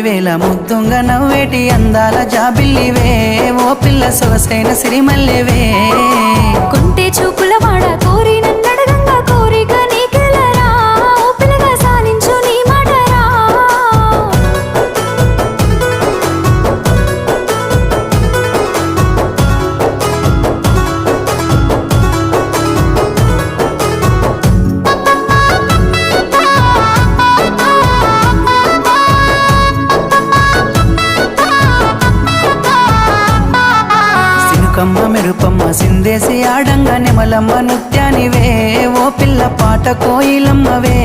వేల ముద్దుంగ నవ్వేటి అందాల జాబిల్లివే ఓ పిల్ల సొగసైన సిరిమల్లెవే కుంటే చూపుల వాడ కోరి నన్నడగంగా కోరిక నీకెలరా ఓ పిల్లగా సాలించు నీ మాటరా సినుకమ్మ మెరుపమ్మ సిందేసి ఆడంగా నెమలమ్మ నృత్యానివే ఓ పిల్ల పాట కోయిలమ్మవే